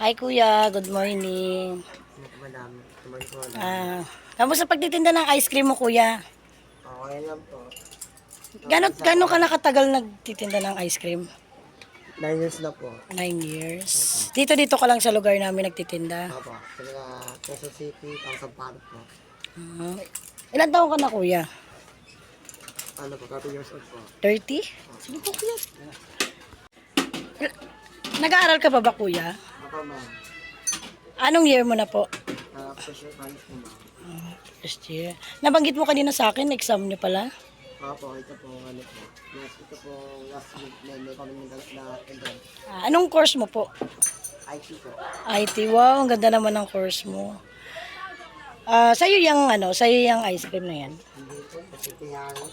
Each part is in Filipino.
Hi kuya, good morning. Madam, tumagal ko lang. Kamusta pagtitinda ng ice cream mo kuya? Okay lang po. Gano'n ka nakatagal nagtitinda ng ice cream? 9 years na po. 9 years. Dito ka lang sa lugar namin nagtitinda. Opo. Sila Quezon City, Pang po. Ah, ilan taon ka na kuya? Ano po, 30 years old po. 30? Sige po kuya. Nag-aaral ka pa ba kuya? Ako ma'am. Anong year mo na po? Social science po ma'am. First year. Nabanggit mo kanina sa akin, exam niyo pala. Opo, ito po, ano po. Yes, ito po, last week na may kami na exam. Anong course mo po? IT po. IT. Wow, ang ganda naman ng course mo. Sa'yo yung ice cream na yan. Hindi po, nasitihango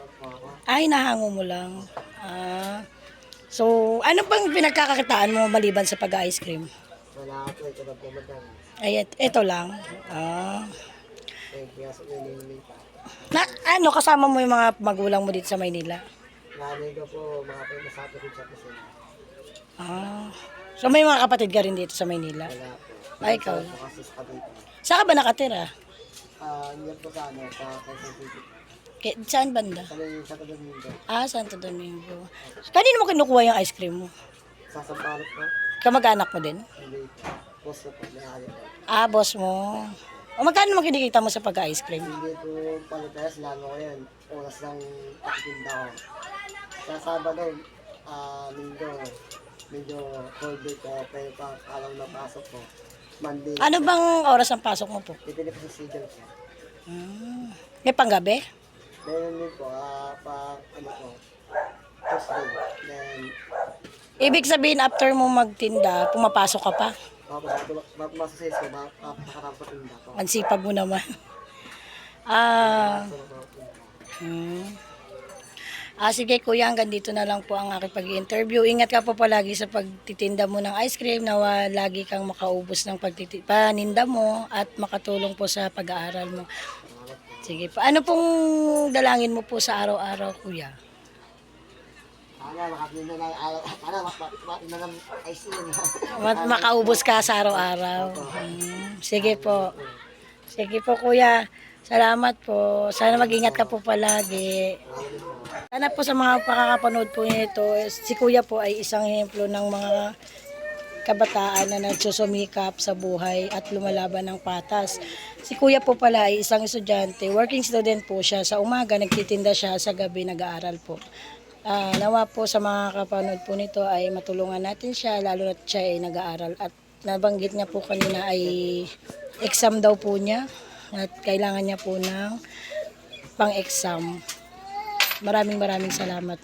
lang po ako. Ay, nahango mo lang. So, ano pang pinagkakakitaan mo maliban sa pag-ice cream? Wala po, ito na po madam. Ay, ito lang. Thank you, sa ining pa. Kasama mo yung mga magulang mo dito sa Maynila? Nanay ko po, mga po nasabi rin sa kasi. So, may mga kapatid ka rin dito sa Maynila? Wala po. Ay, ikaw. Po kasi sa Cavite. Saan ka ba nakatira? Yan po sa ano, sa Quezon City. Saan banda? Sa may Santo Domingo. Santo Domingo. Kanino mo kinukuha yung ice cream mo? Sa Sampaloc po. Kamag-anak mo din? Hindi po. Posto po, may hari po. Boss mo. Magkano mo kinikita mo sa pag-ice cream? Hindi po palitas, lalo ko yun. Oras ng pagtinda ko. Sa Sabado, medyo cold day ko, pero pang alam na pasok ko. Monday. Ano bang oras ang pasok mo po? Dipili po sa schedule ko. May panggabi? Meron din po, Tuesday. Then, Ibig sabihin, after mo magtinda, pumapasok ka pa? masasays ko, makakatapos sa tinda ko. Ang sipag mo naman. Sige kuya, hanggang dito na lang po ang aking pag-interview. Ingat ka po palagi sa pagtitinda mo ng ice cream, nawa lagi kang makaubos ng paninda mo at makatulong po sa pag-aaral mo. Sige po. Ano pong dalangin mo po sa araw-araw kuya? Makatinda ng ice cream. Makaubos ka sa araw-araw. Sige po. Sige po kuya. Salamat po. Sana mag-ingat ka po palagi. Sana po sa mga pakakapanood po nito, si kuya po ay isang ehemplo ng mga kabataan na nagsusumikap sa buhay at lumalaban ng patas. Si kuya po pala ay isang estudyante, working student po siya. Sa umaga nagtitinda siya, sa gabi nag-aaral po. Nawa po sa mga kapanood po nito ay matulungan natin siya, lalo na siya ay nag-aaral. At nabanggit niya po kanina ay exam daw po niya at kailangan niya po ng pang-exam. Maraming salamat.